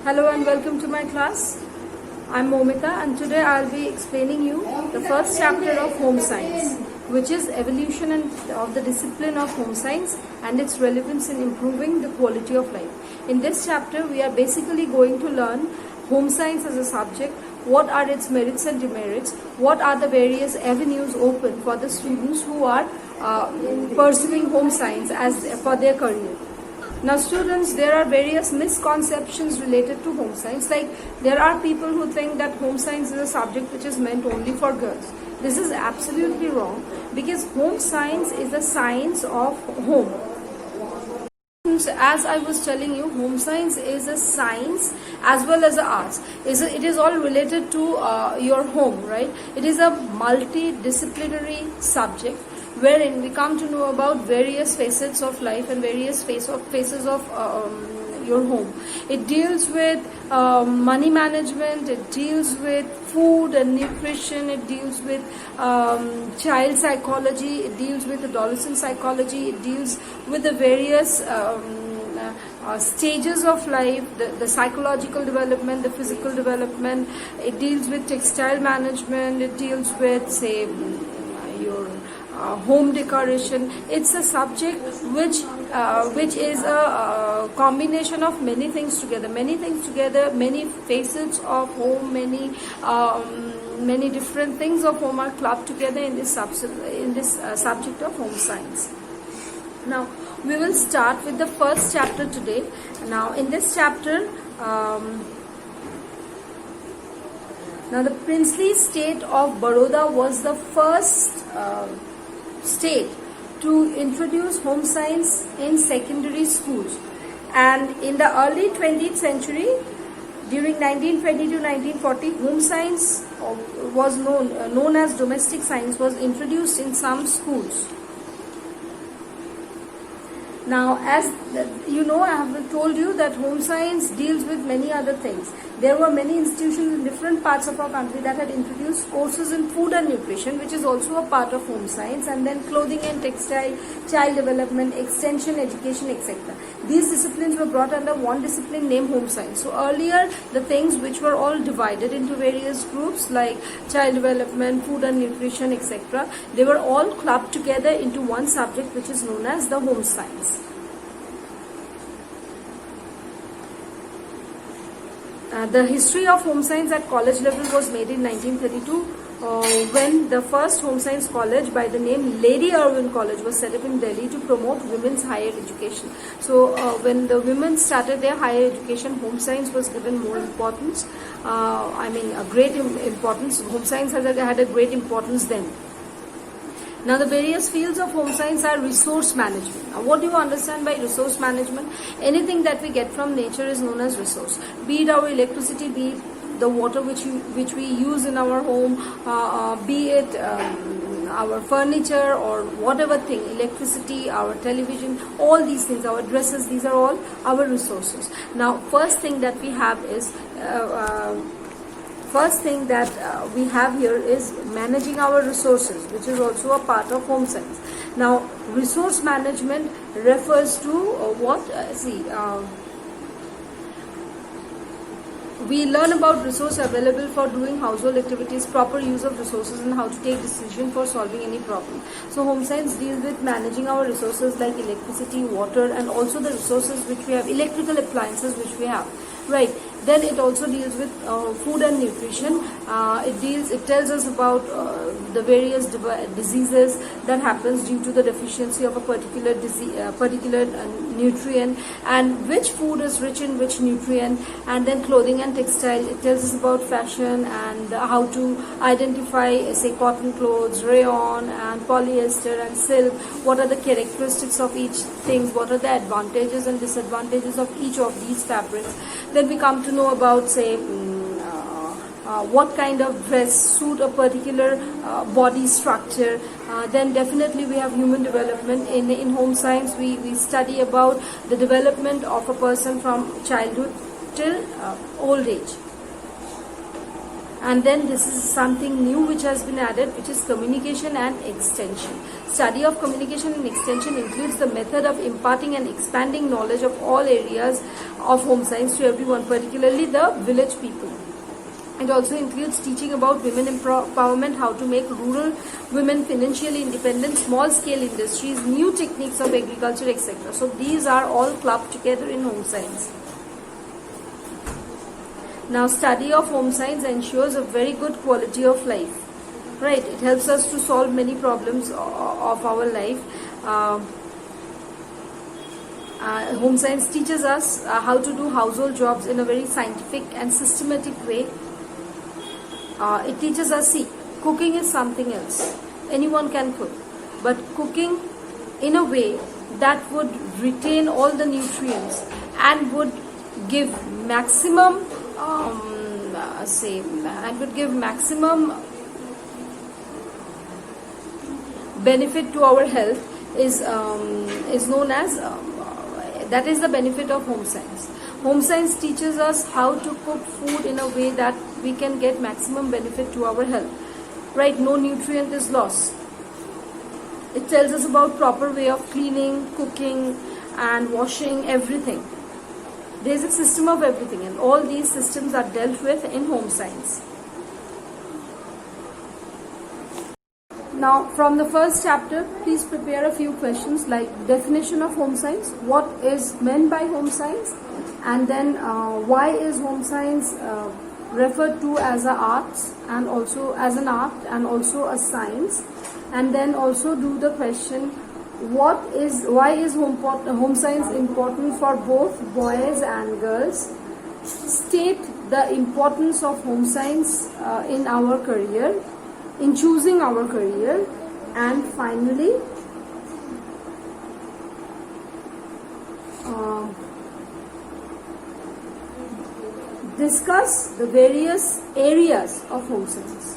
Hello and welcome to my class. I'm Momita and today I'll be explaining you the first chapter of home science, which is evolution of the discipline of home science and its relevance in improving the quality of life. In this chapter, we are basically going to learn home science as a subject, what are its merits and demerits, what are the various avenues open for the students who are pursuing home science as for their career. Now students, there are various misconceptions related to home science. Like there are people who think that home science is a subject which is meant only for girls. This is absolutely wrong because home science is the science of home. As I was telling you, home science is a science as well as an arts. It is all related to your home, right? It is a multidisciplinary subject wherein we come to know about various facets of life and various phases of your home. It deals with money management, it deals with food and nutrition, it deals with child psychology, it deals with adolescent psychology, it deals with the various stages of life, the psychological development, the physical development. It deals with textile management, it deals with, say, your home decoration. It's a subject which is a combination of many things together, many facets of home, many different things of home are clubbed together in this subject of home science. Now we will start with the first chapter today. Now in this chapter, now the princely state of Baroda was the first state to introduce home science in secondary schools, and in the early 20th century, during 1920 to 1940, home science was known as domestic science, was introduced in some schools. Now, as you know, I have told you that home science deals with many other things. There were many institutions in different parts of our country that had introduced courses in food and nutrition, which is also a part of home science, and then clothing and textile, child development, extension, education, etc. These disciplines were brought under one discipline named home science. So earlier, the things which were all divided into various groups like child development, food and nutrition, etc., they were all clubbed together into one subject which is known as the home science. The history of home science at college level was made in 1932 when the first home science college by the name Lady Irwin College was set up in Delhi to promote women's higher education. So when the women started their higher education, home science was given more importance. A great importance. Home science had a great importance then. Now the various fields of home science are resource management. Now what do you understand by resource management? Anything that we get from nature is known as resource. Be it our electricity, be it the water which we use in our home, be it our furniture or whatever thing, electricity, our television, all these things, our dresses, these are all our resources. Now first thing that we have is we have here is managing our resources, which is also a part of home science. Now, resource management refers to we learn about resource available for doing household activities, proper use of resources, and how to take decision for solving any problem. So home science deals with managing our resources like electricity, water, and also the resources which we have, electrical appliances which we have, right? Then it also deals with food and nutrition. It tells us about the various diseases that happens due to the deficiency of a particular nutrient, and which food is rich in which nutrient. And then clothing and textile, it tells us about fashion and how to identify, say, cotton clothes, rayon and polyester and silk. What are the characteristics of each thing? What are the advantages and disadvantages of each of these fabrics? Then we come to know about, say, what kind of dress suit a particular body structure. Then definitely we have human development. In home science, we study about the development of a person from childhood till old age. And then this is something new which has been added, which is communication and extension. Study of communication and extension includes the method of imparting and expanding knowledge of all areas of home science to everyone, particularly the village people. It also includes teaching about women empowerment, how to make rural women financially independent, small-scale industries, new techniques of agriculture, etc. So these are all clubbed together in home science. Now, study of home science ensures a very good quality of life, right? It helps us to solve many problems of our life. Home science teaches us how to do household jobs in a very scientific and systematic way. It teaches us, see, cooking is something else. Anyone can cook, but cooking in a way that would retain all the nutrients and would give maximum benefit to our health is known as that is the benefit of home science. Home science teaches us how to cook food in a way that we can get maximum benefit to our health, right? No nutrient is lost. It tells us about proper way of cleaning, cooking and washing, everything. There is a system of everything, and all these systems are dealt with in home science. Now, from the first chapter, please prepare a few questions like definition of home science, what is meant by home science, and then why is home science referred to as an art and also as an art and also a science, and then also do the question, why is home science important for both boys and girls? State the importance of home science in our career, in choosing our career, and finally discuss the various areas of home science.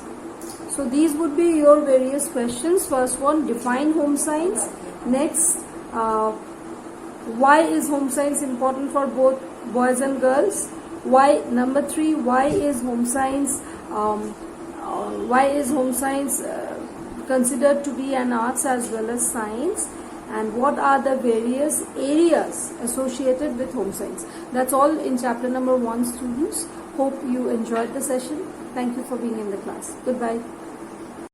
So these would be your various questions. First one, define home science. Next, why is home science important for both boys and girls? Number 3, why is home science considered to be an arts as well as science? And what are the various areas associated with home science? That's all in chapter number 1, students. Hope you enjoyed the session. Thank you for being in the class. Goodbye.